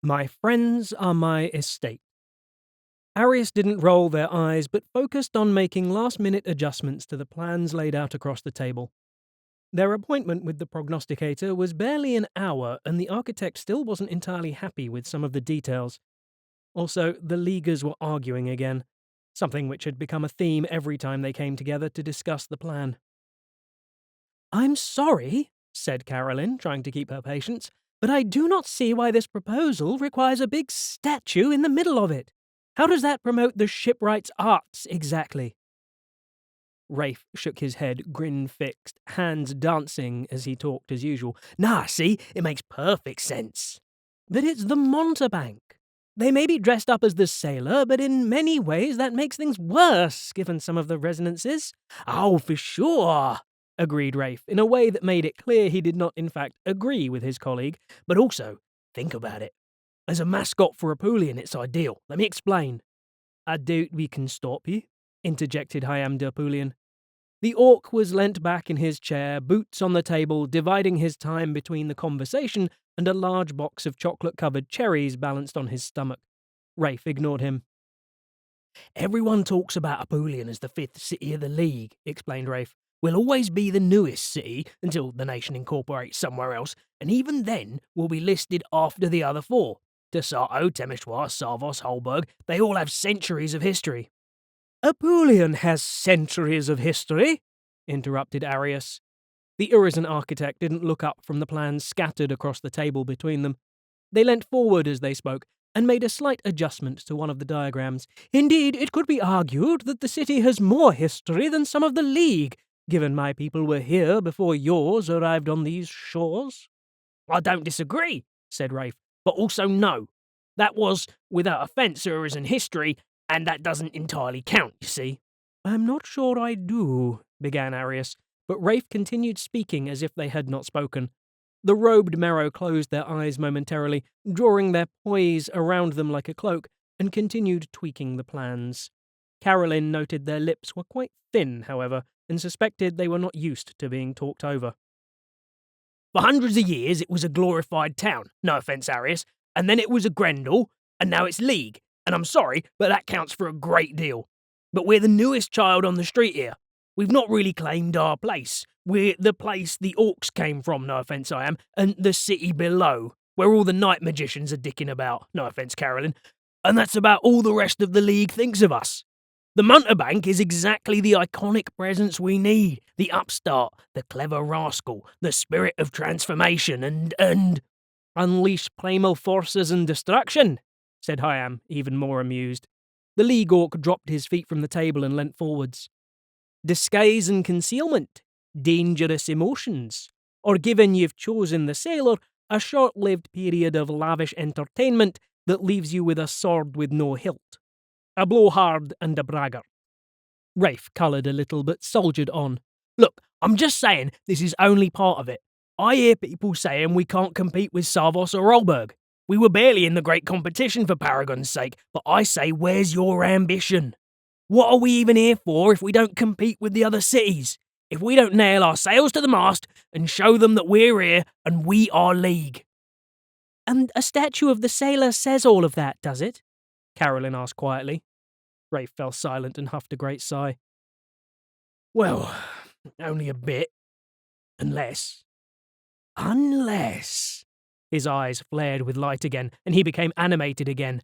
My friends are my estate. Arius didn't roll their eyes, but focused on making last-minute adjustments to the plans laid out across the table. Their appointment with the prognosticator was barely an hour, and the architect still wasn't entirely happy with some of the details. Also, the Leaguers were arguing again, something which had become a theme every time they came together to discuss the plan. "I'm sorry," said Carolyn, trying to keep her patience, "but I do not see why this proposal requires a big statue in the middle of it. How does that promote the shipwright's arts, exactly?" Rafe shook his head, grin fixed, hands dancing as he talked as usual. "Nah, see, it makes perfect sense. But it's the mountebank. They may be dressed up as the sailor, but in many ways that makes things worse, given some of the resonances." "Oh, for sure," agreed Rafe, in a way that made it clear he did not in fact agree with his colleague. "But also, think about it. As a mascot for Apulian, it's ideal. Let me explain." "I doubt we can stop you," interjected Hyam de Apulian. The orc was leant back in his chair, boots on the table, dividing his time between the conversation and a large box of chocolate-covered cherries balanced on his stomach. Rafe ignored him. "Everyone talks about Apulian as the fifth city of the League," explained Rafe. "We'll always be the newest city until the nation incorporates somewhere else, and even then we'll be listed after the other four. Desato, Temeshwar, Sarvos, Holberg, they all have centuries of history." "Apulian has centuries of history," interrupted Arius. The Urizen architect didn't look up from the plans scattered across the table between them. They leant forward as they spoke, and made a slight adjustment to one of the diagrams. "Indeed, it could be argued that the city has more history than some of the League, given my people were here before yours arrived on these shores." "I don't disagree," said Rafe, "but also no. That was, without offence, Urizen history, and that doesn't entirely count, you see." "I'm not sure I do," began Arius, but Rafe continued speaking as if they had not spoken. The robed Merrow closed their eyes momentarily, drawing their poise around them like a cloak, and continued tweaking the plans. Carolyn noted their lips were quite thin, however, and suspected they were not used to being talked over. "For hundreds of years it was a glorified town, no offence, Arius, and then it was a Grendel, and now it's League, and I'm sorry, but that counts for a great deal. But we're the newest child on the street here. We've not really claimed our place. We're the place the orcs came from, no offence I am, and the city below, where all the night magicians are dicking about, no offence, Carolyn, and that's about all the rest of the League thinks of us. The mountebank is exactly the iconic presence we need, the upstart, the clever rascal, the spirit of transformation, and unleash primal forces and destruction," said Hyam, even more amused. The League orc dropped his feet from the table and leant forwards. "Disguise and concealment, dangerous emotions, or given you've chosen the sailor, a short-lived period of lavish entertainment that leaves you with a sword with no hilt. A blowhard and a braggart." Rafe coloured a little but soldiered on. "Look, I'm just saying this is only part of it. I hear people saying we can't compete with Sarvos or Olberg. We were barely in the great competition for Paragon's sake, but I say, where's your ambition? What are we even here for if we don't compete with the other cities? If we don't nail our sails to the mast and show them that we're here and we are League?" "And a statue of the sailor says all of that, does it?" Carolyn asked quietly. Rafe fell silent and huffed a great sigh. "Well, only a bit. Unless... His eyes flared with light again, and he became animated again.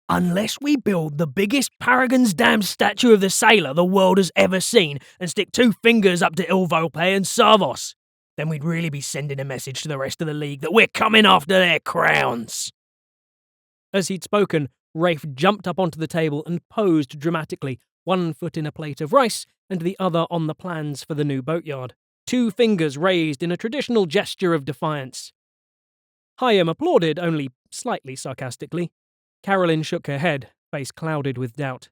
"Unless we build the biggest Paragon's damned statue of the sailor the world has ever seen and stick two fingers up to Ilvolpe and Sarvos, then we'd really be sending a message to the rest of the League that we're coming after their crowns." As he'd spoken, Rafe jumped up onto the table and posed dramatically, one foot in a plate of rice and the other on the plans for the new boatyard, two fingers raised in a traditional gesture of defiance. Hyam applauded, only slightly sarcastically. Carolyn shook her head, face clouded with doubt.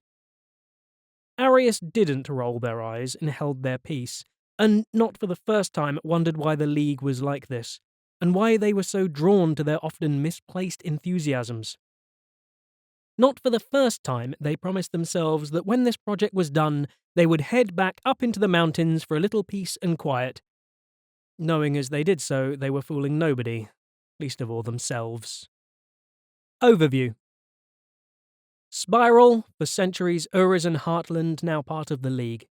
Arius didn't roll their eyes and held their peace, and not for the first time wondered why the League was like this, and why they were so drawn to their often misplaced enthusiasms. Not for the first time they promised themselves that when this project was done, they would head back up into the mountains for a little peace and quiet, knowing as they did so they were fooling nobody, least of all themselves. Overview. Spiral, for centuries Urizen Heartland, now part of the League.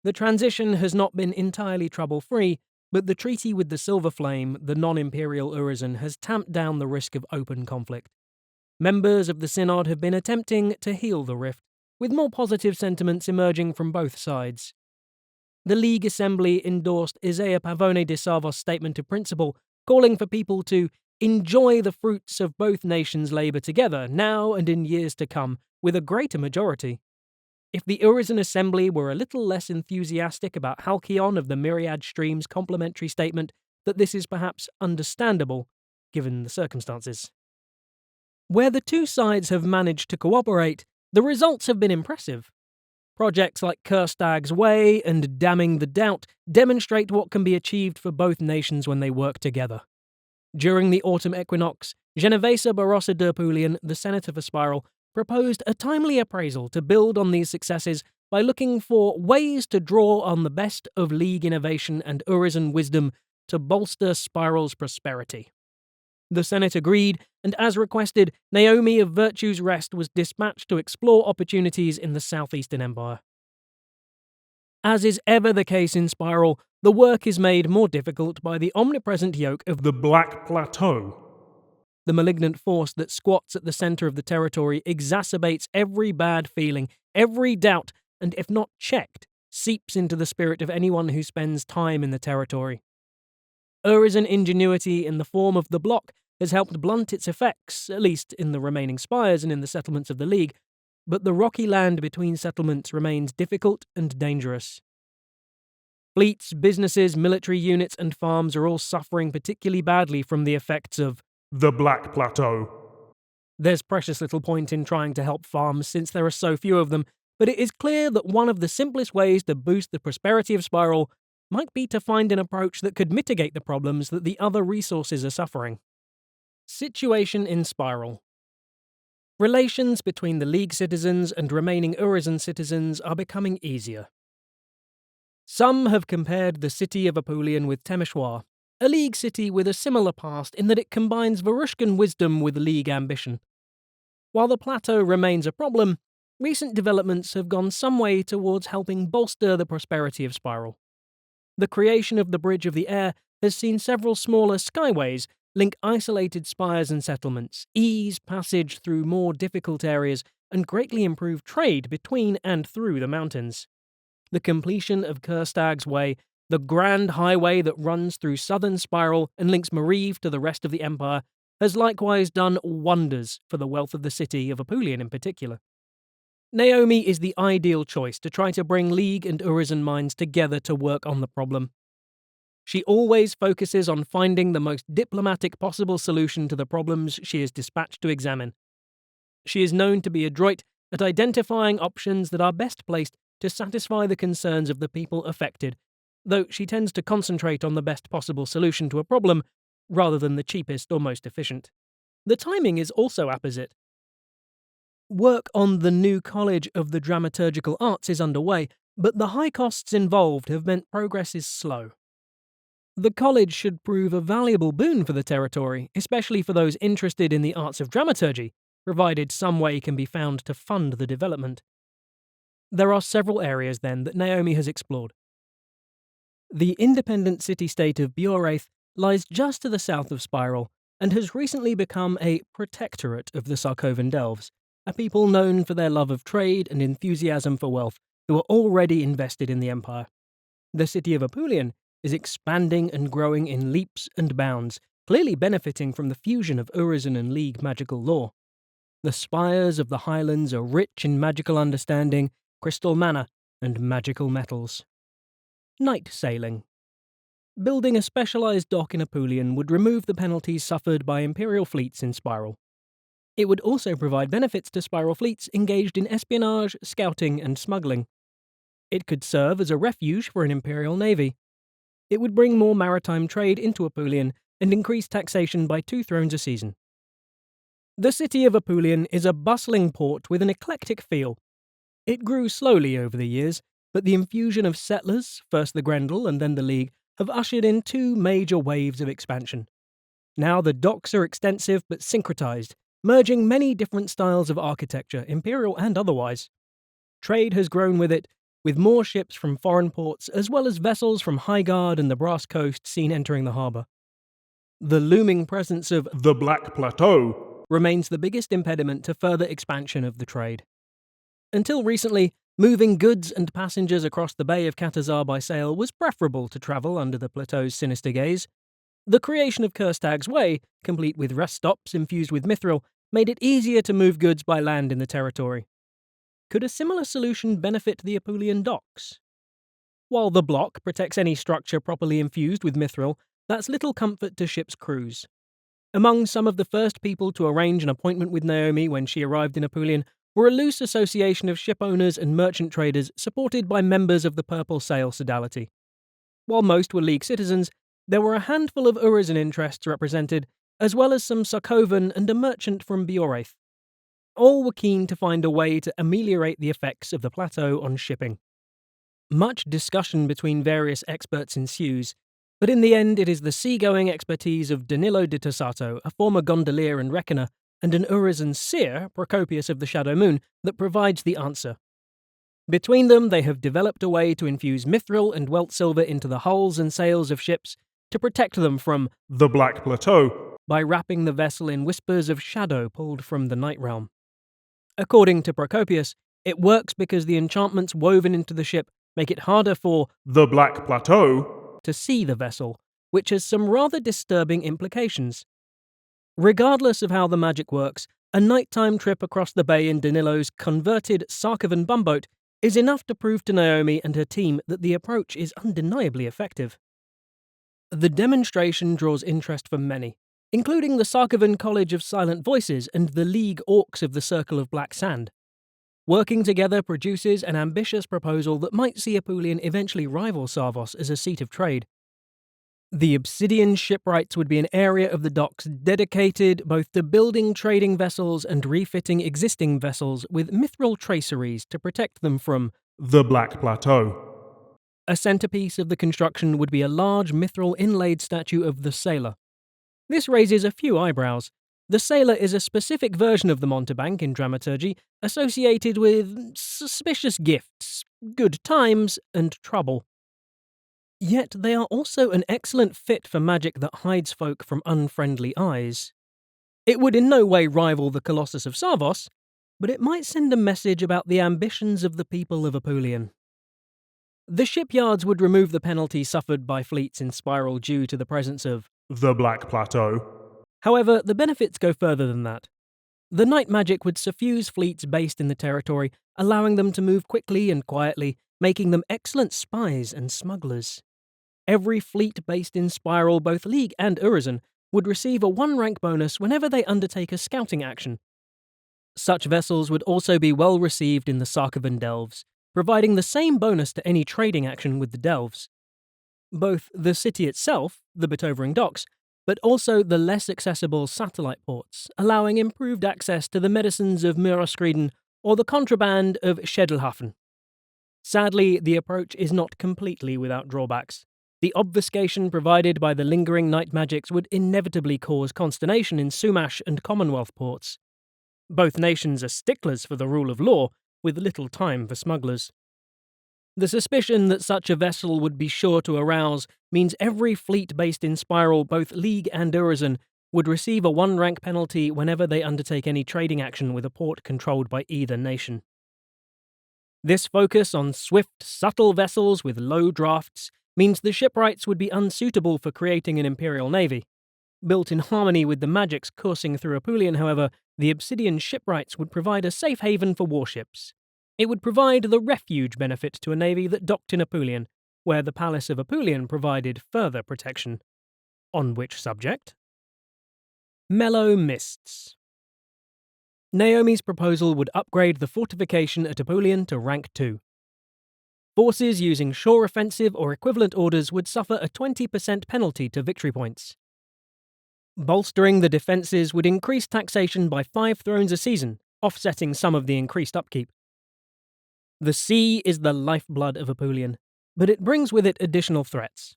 The transition has not been entirely trouble-free, but the treaty with the Silver Flame, the non-imperial Urizen, has tamped down the risk of open conflict. Members of the Synod have been attempting to heal the rift, with more positive sentiments emerging from both sides. The League Assembly endorsed Isaiah Pavone de Savos' statement of principle, calling for people to enjoy the fruits of both nations' labour together, now and in years to come, with a greater majority. If the Urizen Assembly were a little less enthusiastic about Halcyon of the Myriad Stream's complimentary statement, that this is perhaps understandable, given the circumstances. Where the two sides have managed to cooperate, the results have been impressive. Projects like Kerstag's Way and Damning the Doubt demonstrate what can be achieved for both nations when they work together. During the autumn equinox, Genovesa Barossa d'Apulian, the senator for Spiral, proposed a timely appraisal to build on these successes by looking for ways to draw on the best of League innovation and Urizen wisdom to bolster Spiral's prosperity. The Senate agreed, and as requested, Naomi of Virtue's Rest was dispatched to explore opportunities in the southeastern empire. As is ever the case in Spiral, the work is made more difficult by the omnipresent yoke of the Black Plateau. The malignant force that squats at the centre of the territory exacerbates every bad feeling, every doubt, and if not checked, seeps into the spirit of anyone who spends time in the territory. Urizen ingenuity in the form of the block has helped blunt its effects, at least in the remaining spires and in the settlements of the League, but the rocky land between settlements remains difficult and dangerous. Fleets, businesses, military units, and farms are all suffering particularly badly from the effects of the Black Plateau. There's precious little point in trying to help farms since there are so few of them, but it is clear that one of the simplest ways to boost the prosperity of Spiral might be to find an approach that could mitigate the problems that the other resources are suffering. Situation in Spiral. Relations between the League citizens and remaining Urizen citizens are becoming easier. Some have compared the city of Apulian with Temeshwar, a League city with a similar past in that it combines Varushkan wisdom with League ambition. While the plateau remains a problem, recent developments have gone some way towards helping bolster the prosperity of Spiral. The creation of the Bridge of the Air has seen several smaller skyways link isolated spires and settlements, ease passage through more difficult areas, and greatly improve trade between and through the mountains. The completion of Kerstag's Way, the grand highway that runs through southern Spiral and links Mariv to the rest of the Empire, has likewise done wonders for the wealth of the city of Apulian in particular. Naomi is the ideal choice to try to bring League and Urizen minds together to work on the problem. She always focuses on finding the most diplomatic possible solution to the problems she is dispatched to examine. She is known to be adroit at identifying options that are best placed to satisfy the concerns of the people affected, though she tends to concentrate on the best possible solution to a problem rather than the cheapest or most efficient. The timing is also apposite. Work on the new College of the Dramaturgical Arts is underway, but the high costs involved have meant progress is slow. The college should prove a valuable boon for the territory, especially for those interested in the arts of dramaturgy, provided some way can be found to fund the development. There are several areas, then, that Naomi has explored. The independent city-state of Bioraith lies just to the south of Spiral, and has recently become a protectorate of the Sarkovan Delves, a people known for their love of trade and enthusiasm for wealth, who are already invested in the Empire. The city of Apulian is expanding and growing in leaps and bounds, clearly benefiting from the fusion of Urizen and League magical lore. The spires of the Highlands are rich in magical understanding, crystal mana, and magical metals. Night sailing. Building a specialized dock in Apulian would remove the penalties suffered by Imperial fleets in Spiral. It would also provide benefits to Spiral fleets engaged in espionage, scouting, and smuggling. It could serve as a refuge for an Imperial navy. It would bring more maritime trade into Apulian and increase taxation by 2 thrones a season. The city of Apulian is a bustling port with an eclectic feel. It grew slowly over the years, but the infusion of settlers, first the Grendel and then the League, have ushered in 2 major waves of expansion. Now the docks are extensive but syncretized, merging many different styles of architecture, imperial and otherwise. Trade has grown with it, with more ships from foreign ports as well as vessels from Highguard and the Brass Coast seen entering the harbour. The looming presence of the Black Plateau remains the biggest impediment to further expansion of the trade. Until recently, moving goods and passengers across the Bay of Katazar by sail was preferable to travel under the plateau's sinister gaze. The creation of Kerstag's Way, complete with rest stops infused with mithril, made it easier to move goods by land in the territory. Could a similar solution benefit the Apulian docks? While the block protects any structure properly infused with mithril, that's little comfort to ships' crews. Among some of the first people to arrange an appointment with Naomi when she arrived in Apulian were a loose association of ship owners and merchant traders supported by members of the Purple Sail Sodality. While most were League citizens, there were a handful of Urizen interests represented, as well as some Sokovan and a merchant from Bioraith. All were keen to find a way to ameliorate the effects of the plateau on shipping. Much discussion between various experts ensues, but in the end it is the seagoing expertise of Danilo de Tossato, a former gondolier and reckoner, and an Urizen seer, Procopius of the Shadow Moon, that provides the answer. Between them, they have developed a way to infuse mithril and welt silver into the hulls and sails of ships to protect them from the Black Plateau by wrapping the vessel in whispers of shadow pulled from the Night Realm. According to Procopius, it works because the enchantments woven into the ship make it harder for the Black Plateau to see the vessel, which has some rather disturbing implications. Regardless of how the magic works, a nighttime trip across the bay in Danilo's converted Sarkovan bumboat is enough to prove to Naomi and her team that the approach is undeniably effective. The demonstration draws interest from many, including the Sarkovan College of Silent Voices and the League Orcs of the Circle of Black Sand. Working together produces an ambitious proposal that might see Apulian eventually rival Sarvos as a seat of trade. The Obsidian shipwrights would be an area of the docks dedicated both to building trading vessels and refitting existing vessels with mithril traceries to protect them from the Black Plateau. A centerpiece of the construction would be a large mithril inlaid statue of the sailor. This raises a few eyebrows. The sailor is a specific version of the mountebank in dramaturgy, associated with suspicious gifts, good times, and trouble. Yet they are also an excellent fit for magic that hides folk from unfriendly eyes. It would in no way rival the Colossus of Sarvos, but it might send a message about the ambitions of the people of Apulian. The shipyards would remove the penalty suffered by fleets in Spiral due to the presence of the Black Plateau. However, the benefits go further than that. The night magic would suffuse fleets based in the territory, allowing them to move quickly and quietly, making them excellent spies and smugglers. Every fleet based in Spiral, both League and Urizen, would receive a 1-rank bonus whenever they undertake a scouting action. Such vessels would also be well received in the Sarkovan Delves, providing the same bonus to any trading action with the Delves. Both the city itself, the Betovering Docks, but also the less accessible satellite ports, allowing improved access to the medicines of Muraskreden or the contraband of Schedelhafen. Sadly, the approach is not completely without drawbacks. The obfuscation provided by the lingering night magics would inevitably cause consternation in Sumash and Commonwealth ports. Both nations are sticklers for the rule of law, with little time for smugglers. The suspicion that such a vessel would be sure to arouse means every fleet based in Spiral, both League and Urizen, would receive a 1-rank penalty whenever they undertake any trading action with a port controlled by either nation. This focus on swift, subtle vessels with low drafts means the shipwrights would be unsuitable for creating an Imperial Navy. Built in harmony with the magics coursing through Apulian, however, the Obsidian shipwrights would provide a safe haven for warships. It would provide the refuge benefit to a navy that docked in Apulian, where the Palace of Apulian provided further protection. On which subject? Mellow Mists. Naomi's proposal would upgrade the fortification at Apulian to rank 2. Forces using shore offensive or equivalent orders would suffer a 20% penalty to victory points. Bolstering the defences would increase taxation by 5 thrones a season, offsetting some of the increased upkeep. The sea is the lifeblood of Apulian, but it brings with it additional threats.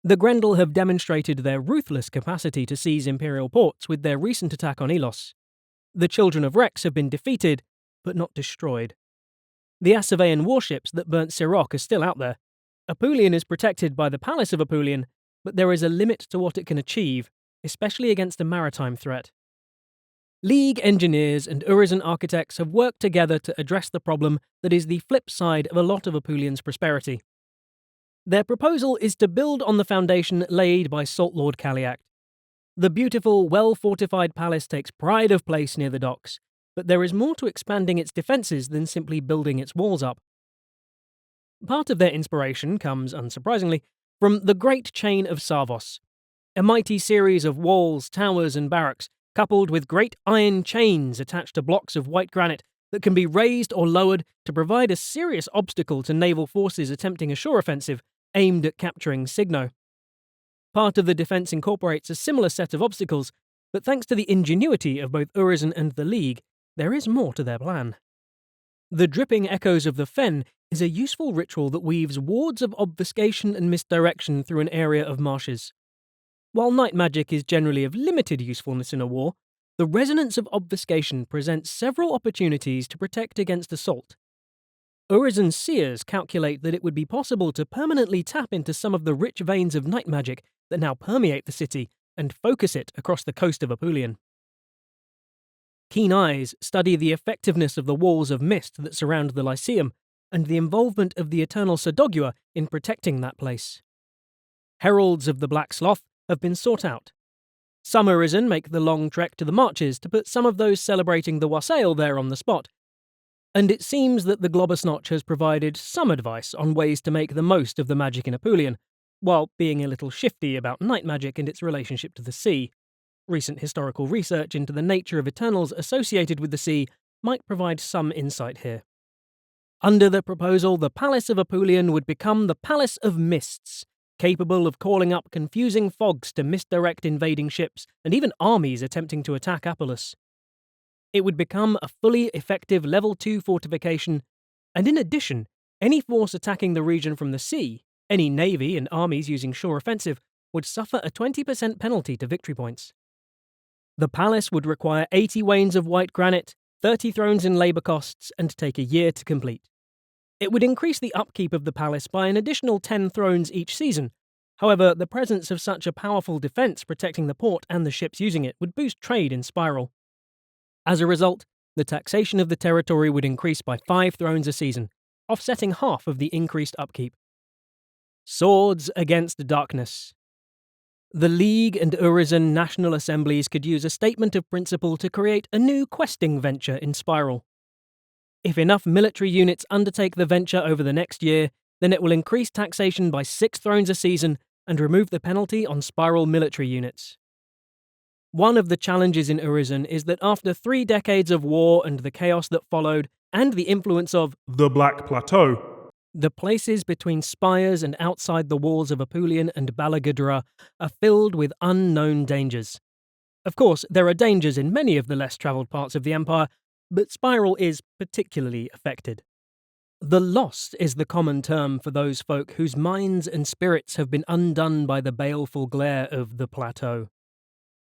The Grendel have demonstrated their ruthless capacity to seize Imperial ports with their recent attack on Elos. The Children of Rex have been defeated, but not destroyed. The Assavean warships that burnt Sirach are still out there. Apulian is protected by the Palace of Apulian, but there is a limit to what it can achieve, especially against a maritime threat. League engineers and Urizen architects have worked together to address the problem that is the flip side of a lot of Apulian's prosperity. Their proposal is to build on the foundation laid by Salt Lord Kaliak. The beautiful, well-fortified palace takes pride of place near the docks, but there is more to expanding its defences than simply building its walls up. Part of their inspiration comes, unsurprisingly, from the Great Chain of Savos, a mighty series of walls, towers, and barracks, coupled with great iron chains attached to blocks of white granite that can be raised or lowered to provide a serious obstacle to naval forces attempting a shore offensive aimed at capturing Signo. Part of the defence incorporates a similar set of obstacles, but thanks to the ingenuity of both Urizen and the League, there is more to their plan. The Dripping Echoes of the Fen is a useful ritual that weaves wards of obfuscation and misdirection through an area of marshes. While night magic is generally of limited usefulness in a war, the resonance of obfuscation presents several opportunities to protect against assault. Urizen's seers calculate that it would be possible to permanently tap into some of the rich veins of night magic that now permeate the city and focus it across the coast of Apulian. Keen eyes study the effectiveness of the walls of mist that surround the Lyceum and the involvement of the Eternal Sodogua in protecting that place. Heralds of the Black Sloth have been sought out. Some Urizen make the long trek to the marches to put some of those celebrating the wassail there on the spot, and it seems that the Globbersnotch has provided some advice on ways to make the most of the magic in Apulian, while being a little shifty about night magic and its relationship to the sea. Recent historical research into the nature of Eternals associated with the sea might provide some insight here. Under the proposal, the Palace of Apulian would become the Palace of Mists, capable of calling up confusing fogs to misdirect invading ships and even armies attempting to attack Apollos. It would become a fully effective Level 2 fortification, and in addition, any force attacking the region from the sea, any navy and armies using shore offensive, would suffer a 20% penalty to victory points. The palace would require 80 wains of white granite, 30 thrones in labour costs, and take a year to complete. It would increase the upkeep of the palace by an additional 10 thrones each season. However, the presence of such a powerful defence protecting the port and the ships using it would boost trade in Spiral. As a result, the taxation of the territory would increase by 5 thrones a season, offsetting half of the increased upkeep. Swords against darkness. The League and Urizen National Assemblies could use a statement of principle to create a new questing venture in Spiral. If enough military units undertake the venture over the next year, then it will increase taxation by 6 thrones a season and remove the penalty on Spiral military units. One of the challenges in Urizen is that after 3 decades of war and the chaos that followed, and the influence of The Black Plateau, the places between spires and outside the walls of Apulian and Balagadra are filled with unknown dangers. Of course, there are dangers in many of the less travelled parts of the Empire, but Spiral is particularly affected. The Lost is the common term for those folk whose minds and spirits have been undone by the baleful glare of the Plateau.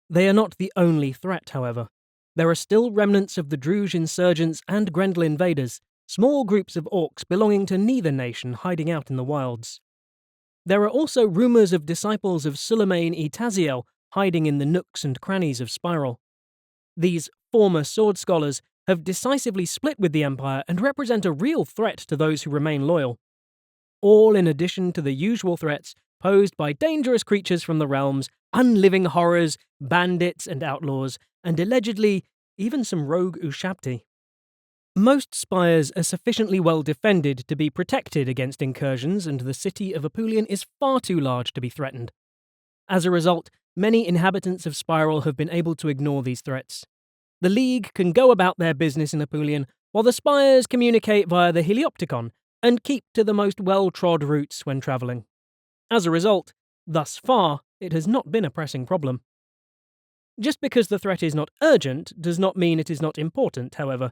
They are not the only threat, however. There are still remnants of the Druge insurgents and Grendel invaders, small groups of orcs belonging to neither nation hiding out in the wilds. There are also rumours of disciples of Suleiman e Taziel hiding in the nooks and crannies of Spiral. These former sword scholars have decisively split with the Empire and represent a real threat to those who remain loyal. All in addition to the usual threats posed by dangerous creatures from the realms, unliving horrors, bandits and outlaws, and allegedly even some rogue Ushabti. Most spires are sufficiently well defended to be protected against incursions, and the city of Apulian is far too large to be threatened. As a result, many inhabitants of Spiral have been able to ignore these threats. The League can go about their business in Apulian, while the spires communicate via the Heliopticon and keep to the most well-trod routes when travelling. As a result, thus far, it has not been a pressing problem. Just because the threat is not urgent does not mean it is not important, however.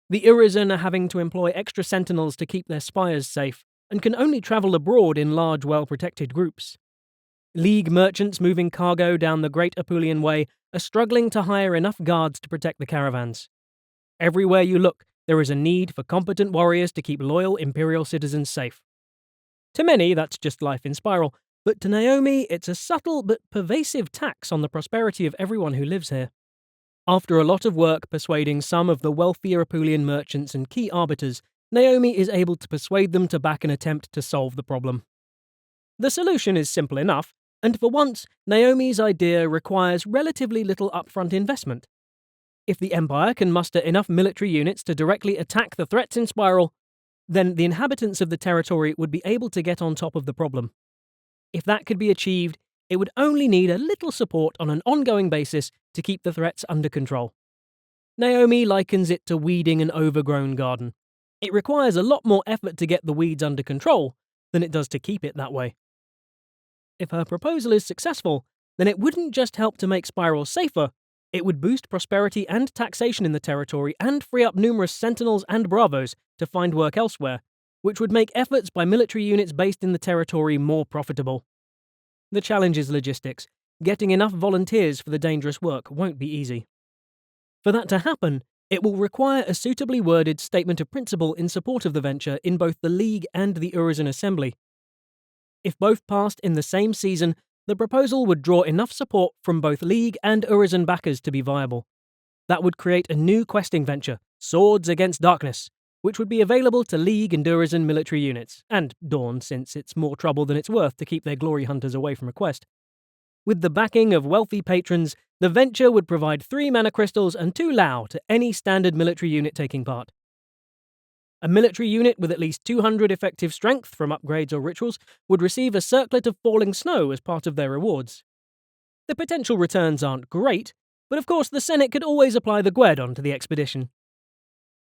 The Urizen are having to employ extra sentinels to keep their spires safe, and can only travel abroad in large, well-protected groups. League merchants moving cargo down the Great Apulian Way are struggling to hire enough guards to protect the caravans. Everywhere you look, there is a need for competent warriors to keep loyal Imperial citizens safe. To many, that's just life in Spiral, but to Naomi, it's a subtle but pervasive tax on the prosperity of everyone who lives here. After a lot of work persuading some of the wealthier Apulian merchants and key arbiters, Naomi is able to persuade them to back an attempt to solve the problem. The solution is simple enough, and for once, Naomi's idea requires relatively little upfront investment. If the Empire can muster enough military units to directly attack the threats in Spiral, then the inhabitants of the territory would be able to get on top of the problem. If that could be achieved, it would only need a little support on an ongoing basis to keep the threats under control. Naomi likens it to weeding an overgrown garden. It requires a lot more effort to get the weeds under control than it does to keep it that way. If her proposal is successful, then it wouldn't just help to make Spiral safer, it would boost prosperity and taxation in the territory and free up numerous Sentinels and Bravos to find work elsewhere, which would make efforts by military units based in the territory more profitable. The challenge is logistics. Getting enough volunteers for the dangerous work won't be easy. For that to happen, it will require a suitably worded statement of principle in support of the venture in both the League and the Urizen Assembly. If both passed in the same season, the proposal would draw enough support from both League and Urizen backers to be viable. That would create a new questing venture, Swords Against Darkness, which would be available to League and Urizen military units, and Dawn, since it's more trouble than it's worth to keep their glory hunters away from a quest. With the backing of wealthy patrons, the venture would provide 3 mana crystals and 2 Lao to any standard military unit taking part. A military unit with at least 200 effective strength from upgrades or rituals would receive a circlet of falling snow as part of their rewards. The potential returns aren't great, but of course the Senate could always apply the Guerdon to the expedition.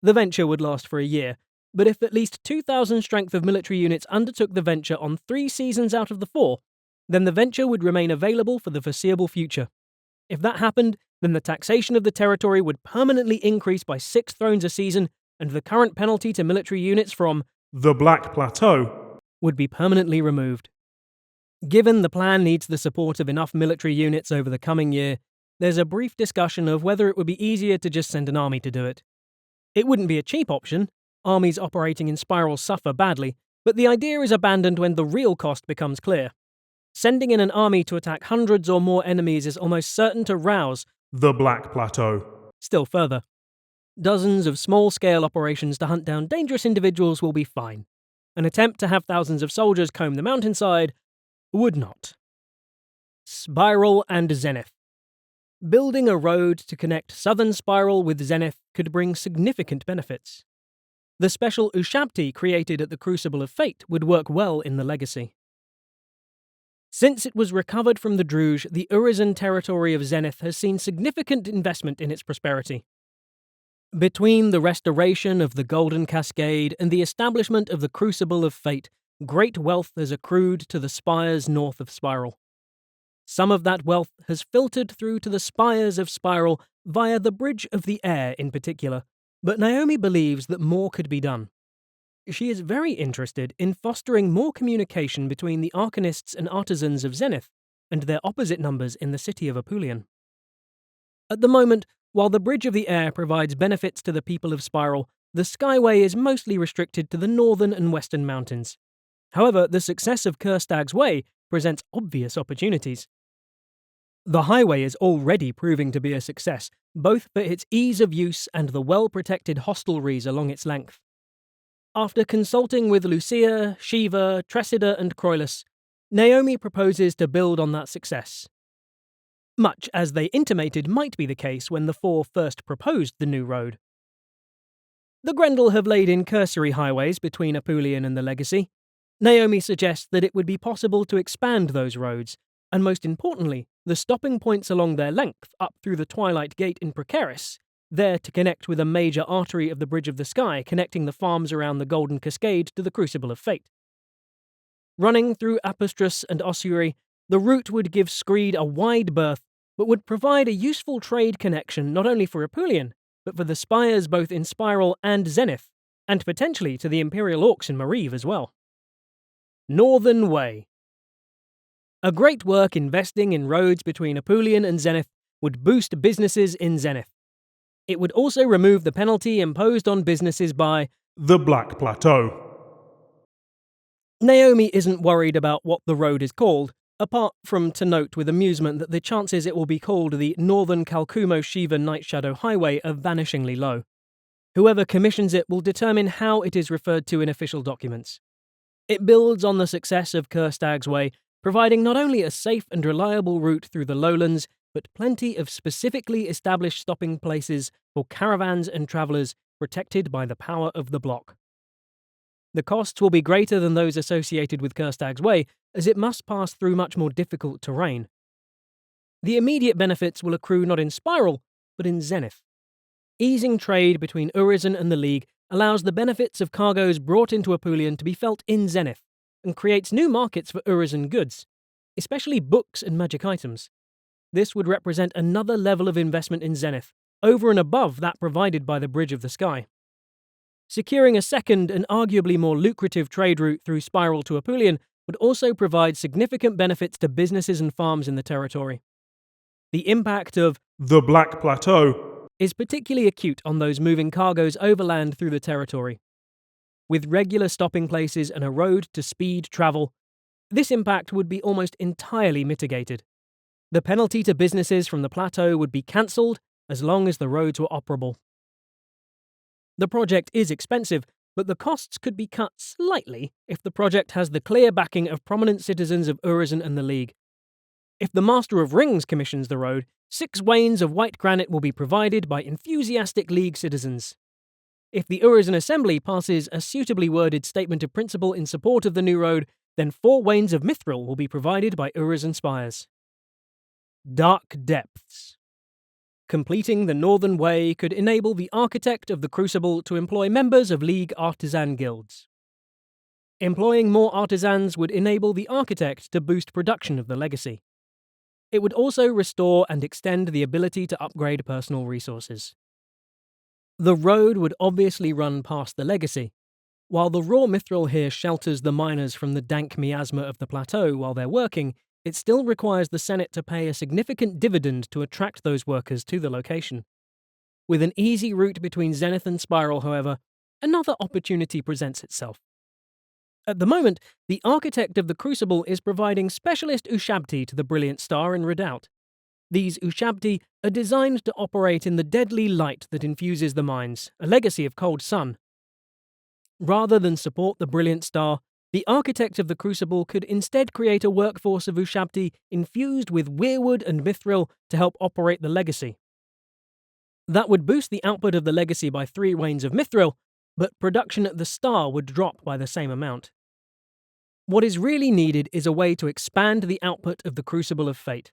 The venture would last for a year, but if at least 2,000 strength of military units undertook the venture on 3 seasons out of the 4, then the venture would remain available for the foreseeable future. If that happened, then the taxation of the territory would permanently increase by 6 thrones a season, and the current penalty to military units from the Black Plateau would be permanently removed. Given the plan needs the support of enough military units over the coming year, there's a brief discussion of whether it would be easier to just send an army to do it. It wouldn't be a cheap option. Armies operating in Spiral suffer badly, but the idea is abandoned when the real cost becomes clear. Sending in an army to attack hundreds or more enemies is almost certain to rouse the Black Plateau still further. Dozens of small-scale operations to hunt down dangerous individuals will be fine. An attempt to have thousands of soldiers comb the mountainside would not. Spiral and Zenith. Building a road to connect southern Spiral with Zenith could bring significant benefits. The special Ushabti created at the Crucible of Fate would work well in the Legacy. Since it was recovered from the Druge, the Urizen territory of Zenith has seen significant investment in its prosperity. Between the restoration of the Golden Cascade and the establishment of the Crucible of Fate, great wealth has accrued to the spires north of Spiral. Some of that wealth has filtered through to the spires of Spiral via the Bridge of the Air in particular, but Naomi believes that more could be done. She is very interested in fostering more communication between the Arcanists and Artisans of Zenith and their opposite numbers in the city of Apulian. At the moment, while the Bridge of the Air provides benefits to the people of Spiral, the Skyway is mostly restricted to the northern and western mountains. However, the success of Kerstag's Way presents obvious opportunities. The highway is already proving to be a success, both for its ease of use and the well-protected hostelries along its length. After consulting with Lucia, Shiva, Tressida, and Croilus, Naomi proposes to build on that success. Much as they intimated might be the case when the Four first proposed the new road. The Grendel have laid in cursory highways between Apulian and the Legacy. Naomi suggests that it would be possible to expand those roads, and most importantly, the stopping points along their length up through the Twilight Gate in Precaris, there to connect with a major artery of the Bridge of the Sky connecting the farms around the Golden Cascade to the Crucible of Fate. Running through Apostrus and Ossuary, the route would give Screed a wide berth, but would provide a useful trade connection not only for Apulian, but for the spires both in Spiral and Zenith, and potentially to the Imperial Orcs in Mariv as well. Northern Way. A great work investing in roads between Apulian and Zenith would boost businesses in Zenith. It would also remove the penalty imposed on businesses by the Black Plateau. Naomi isn't worried about what the road is called, apart from to note with amusement that the chances it will be called the Northern Kalkumo Shiva Night Shadow Highway are vanishingly low. Whoever commissions it will determine how it is referred to in official documents. It builds on the success of Kerstag's Way, providing not only a safe and reliable route through the lowlands, but plenty of specifically established stopping places for caravans and travellers protected by the power of the block. The costs will be greater than those associated with Kerstag's Way, as it must pass through much more difficult terrain. The immediate benefits will accrue not in Spiral, but in Zenith. Easing trade between Urizen and the League allows the benefits of cargoes brought into Apulian to be felt in Zenith, and creates new markets for Urizen goods, especially books and magic items. This would represent another level of investment in Zenith, over and above that provided by the Bridge of the Sky. Securing a second and arguably more lucrative trade route through Spiral to Apulian would also provide significant benefits to businesses and farms in the territory. The impact of the Black Plateau is particularly acute on those moving cargoes overland through the territory. With regular stopping places and a road to speed travel, this impact would be almost entirely mitigated. The penalty to businesses from the plateau would be cancelled as long as the roads were operable. The project is expensive, but the costs could be cut slightly if the project has the clear backing of prominent citizens of Urizen and the League. If the Master of Rings commissions the road, 6 wains of white granite will be provided by enthusiastic League citizens. If the Urizen Assembly passes a suitably worded statement of principle in support of the new road, then 4 wains of mithril will be provided by Urizen Spires. Dark Depths. Completing the Northern Way could enable the Architect of the Crucible to employ members of League artisan guilds. Employing more artisans would enable the Architect to boost production of the Legacy. It would also restore and extend the ability to upgrade personal resources. The road would obviously run past the Legacy. While the raw mithril here shelters the miners from the dank miasma of the plateau while they're working, it still requires the Senate to pay a significant dividend to attract those workers to the location. With an easy route between Zenith and Spiral, however, another opportunity presents itself. At the moment, the Architect of the Crucible is providing specialist Ushabti to the Brilliant Star and Redoubt. These Ushabti are designed to operate in the deadly light that infuses the mines, a legacy of Cold Sun. Rather than support the Brilliant Star, the Architect of the Crucible could instead create a workforce of Ushabti infused with weirwood and mithril to help operate the Legacy. That would boost the output of the Legacy by 3 wains of mithril, but production at the Star would drop by the same amount. What is really needed is a way to expand the output of the Crucible of Fate.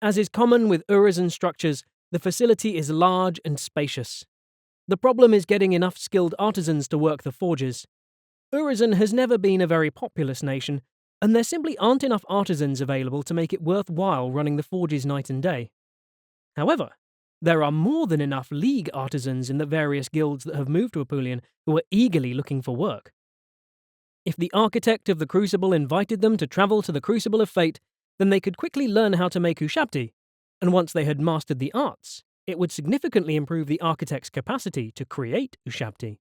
As is common with Urizen structures, the facility is large and spacious. The problem is getting enough skilled artisans to work the forges. Urizen has never been a very populous nation, and there simply aren't enough artisans available to make it worthwhile running the forges night and day. However, there are more than enough League artisans in the various guilds that have moved to Apulian who are eagerly looking for work. If the Architect of the Crucible invited them to travel to the Crucible of Fate, then they could quickly learn how to make Ushabti, and once they had mastered the arts, it would significantly improve the Architect's capacity to create Ushabti.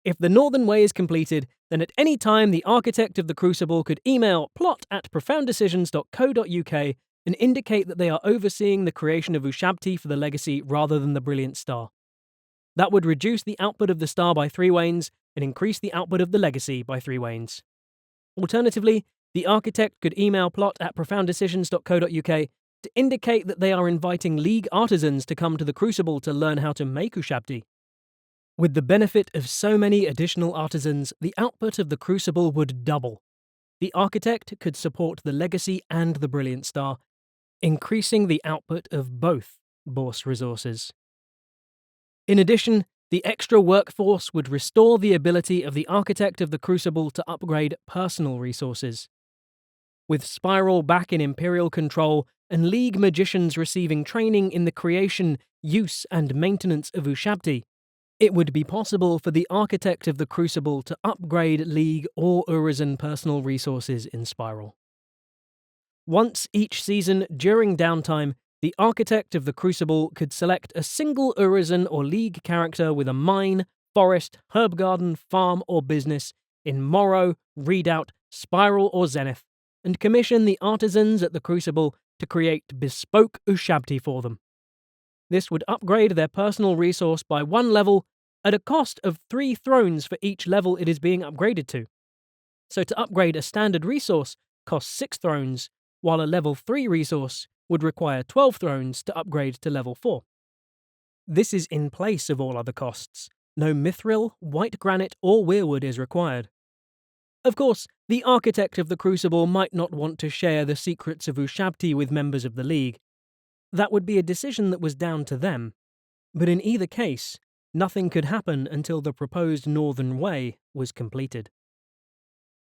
If the Northern Way is completed, then at any time the Architect of the Crucible could email plot@profounddecisions.co.uk and indicate that they are overseeing the creation of Ushabti for the Legacy rather than the Brilliant Star. That would reduce the output of the Star by 3 wains and increase the output of the Legacy by 3 wains. Alternatively, the Architect could email plot@profounddecisions.co.uk to indicate that they are inviting League artisans to come to the Crucible to learn how to make Ushabti. With the benefit of so many additional artisans, the output of the Crucible would double. The Architect could support the Legacy and the Brilliant Star, increasing the output of both Bourse resources. In addition, the extra workforce would restore the ability of the Architect of the Crucible to upgrade personal resources. With Spiral back in Imperial control and League magicians receiving training in the creation, use, and maintenance of Ushabti, it would be possible for the Architect of the Crucible to upgrade League or Urizen personal resources in Spiral. Once each season, during downtime, the architect of the Crucible could select a single Urizen or League character with a mine, forest, herb garden, farm, or business in Morrow, Redoubt, Spiral, or Zenith, and commission the artisans at the Crucible to create bespoke Ushabti for them. This would upgrade their personal resource by 1 level at a cost of 3 thrones for each level it is being upgraded to. So to upgrade a standard resource costs 6 thrones, while a level 3 resource would require 12 thrones to upgrade to level 4. This is in place of all other costs. No mithril, white granite, or weirwood is required. Of course, the architect of the Crucible might not want to share the secrets of Ushabti with members of the League. That would be a decision that was down to them. But in either case, nothing could happen until the proposed Northern Way was completed.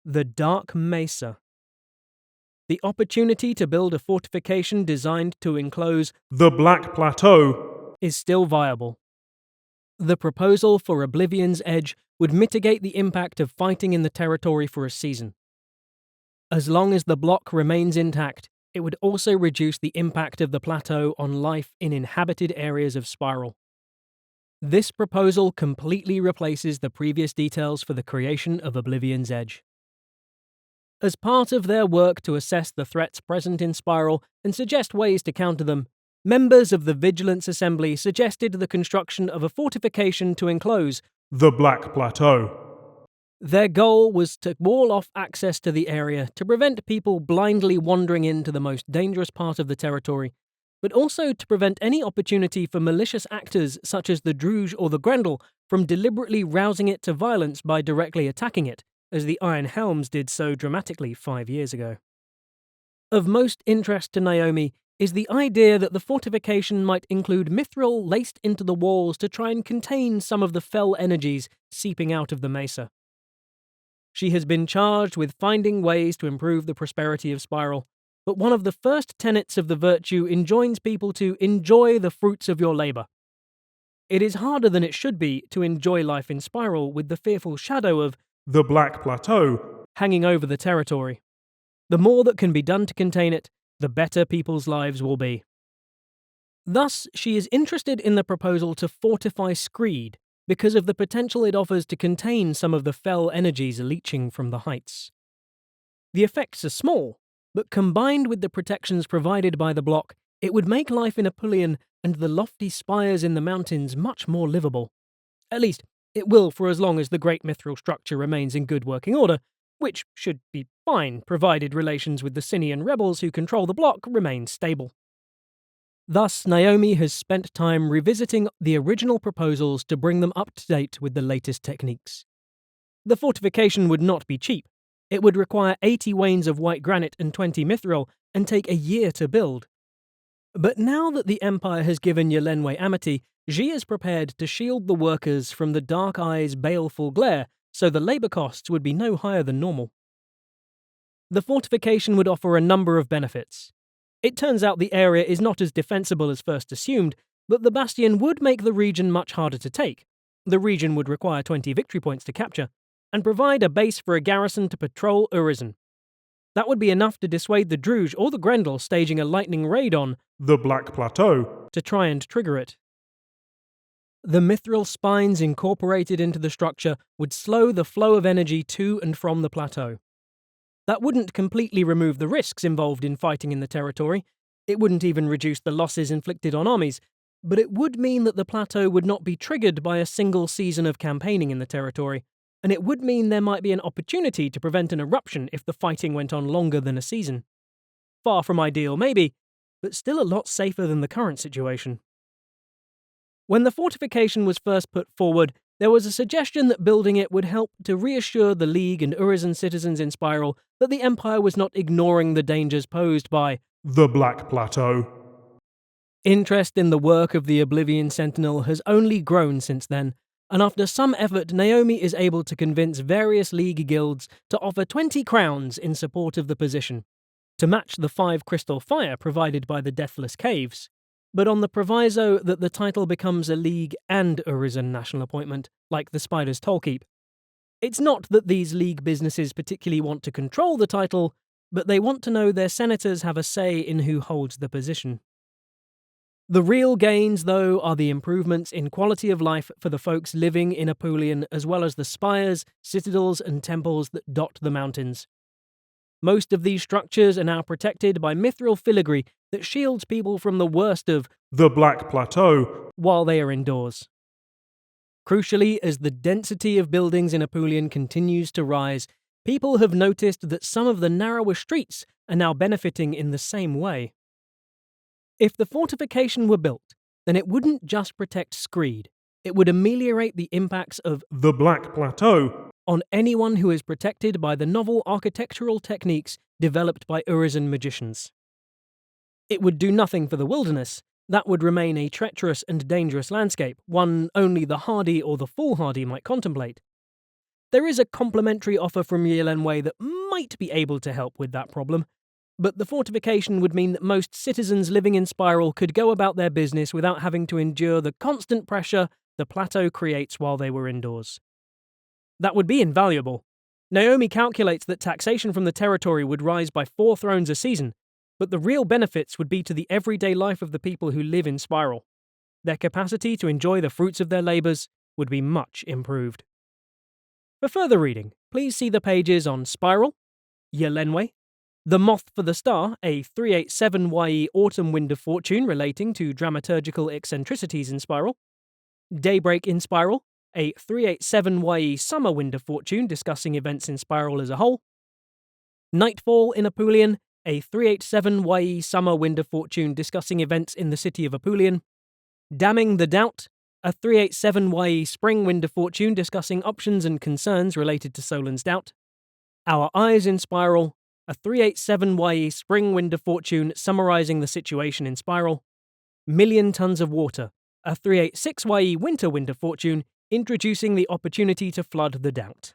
The Dark Mesa. The opportunity to build a fortification designed to enclose the Black Plateau is still viable. The proposal for Oblivion's Edge would mitigate the impact of fighting in the territory for a season. As long as the block remains intact, it would also reduce the impact of the plateau on life in inhabited areas of Spiral. This proposal completely replaces the previous details for the creation of Oblivion's Edge. As part of their work to assess the threats present in Spiral and suggest ways to counter them, members of the Vigilance Assembly suggested the construction of a fortification to enclose the Black Plateau. Their goal was to wall off access to the area to prevent people blindly wandering into the most dangerous part of the territory, but also to prevent any opportunity for malicious actors such as the Druge or the Grendel from deliberately rousing it to violence by directly attacking it, as the Iron Helms did so dramatically 5 years ago. Of most interest to Naomi is the idea that the fortification might include mithril laced into the walls to try and contain some of the fell energies seeping out of the mesa. She has been charged with finding ways to improve the prosperity of Spiral, but one of the first tenets of the virtue enjoins people to enjoy the fruits of your labour. It is harder than it should be to enjoy life in Spiral with the fearful shadow of the Black Plateau hanging over the territory. The more that can be done to contain it, the better people's lives will be. Thus, she is interested in the proposal to fortify Screed because of the potential it offers to contain some of the fell energies leaching from the heights. The effects are small, but combined with the protections provided by the block, it would make life in Apulian and the lofty spires in the mountains much more livable. At least, it will for as long as the great mithril structure remains in good working order, which should be fine provided relations with the Sinian rebels who control the block remain stable. Thus, Naomi has spent time revisiting the original proposals to bring them up to date with the latest techniques. The fortification would not be cheap. It would require 80 wains of white granite and 20 mithril, and take a year to build. But now that the Empire has given Yelenwe Amity, Xi is prepared to shield the workers from the Dark Eye's baleful glare, so the labour costs would be no higher than normal. The fortification would offer a number of benefits. It turns out the area is not as defensible as first assumed, but the bastion would make the region much harder to take. The region would require 20 victory points to capture, and provide a base for a garrison to patrol Urizen. That would be enough to dissuade the Druge or the Grendel staging a lightning raid on the Black Plateau to try and trigger it. The mithril spines incorporated into the structure would slow the flow of energy to and from the plateau. That wouldn't completely remove the risks involved in fighting in the territory. It wouldn't even reduce the losses inflicted on armies, but it would mean that the plateau would not be triggered by a single season of campaigning in the territory, and it would mean there might be an opportunity to prevent an eruption if the fighting went on longer than a season. Far from ideal, maybe, but still a lot safer than the current situation. When the fortification was first put forward, there was a suggestion that building it would help to reassure the League and Urizen citizens in Spiral that the Empire was not ignoring the dangers posed by the Black Plateau. Interest in the work of the Oblivion Sentinel has only grown since then, and after some effort, Naomi is able to convince various League guilds to offer 20 crowns in support of the position, to match the 5 crystal fire provided by the Deathless Caves, but on the proviso that the title becomes a League and Urizen national appointment, like the Spider's Tollkeep. It's not that these League businesses particularly want to control the title, but they want to know their senators have a say in who holds the position. The real gains, though, are the improvements in quality of life for the folks living in Apulian, as well as the spires, citadels, and temples that dot the mountains. Most of these structures are now protected by mithril filigree that shields people from the worst of the Black Plateau while they are indoors. Crucially, as the density of buildings in Apulian continues to rise, people have noticed that some of the narrower streets are now benefiting in the same way. If the fortification were built, then it wouldn't just protect Screed, it would ameliorate the impacts of the Black Plateau on anyone who is protected by the novel architectural techniques developed by Urizen magicians. It would do nothing for the wilderness. That would remain a treacherous and dangerous landscape, one only the hardy or the foolhardy might contemplate. There is a complimentary offer from Yelenwei that might be able to help with that problem, but the fortification would mean that most citizens living in Spiral could go about their business without having to endure the constant pressure the plateau creates while they were indoors. That would be invaluable. Naomi calculates that taxation from the territory would rise by 4 thrones a season, but the real benefits would be to the everyday life of the people who live in Spiral. Their capacity to enjoy the fruits of their labours would be much improved. For further reading, please see the pages on Spiral, Yelenwei, The Moth for the Star, a 387YE Autumn Wind of Fortune relating to dramaturgical eccentricities in Spiral, Daybreak in Spiral, a 387YE Summer Wind of Fortune discussing events in Spiral as a whole, Nightfall in Apulian, a 387YE Summer Wind of Fortune discussing events in the city of Apulian, Damning the Doubt, a 387YE Spring Wind of Fortune discussing options and concerns related to Solon's Doubt, Our Eyes in Spiral, a 387YE Spring Wind of Fortune summarizing the situation in Spiral, Million Tons of Water, a 386YE Winter Wind of Fortune introducing the opportunity to flood the Doubt.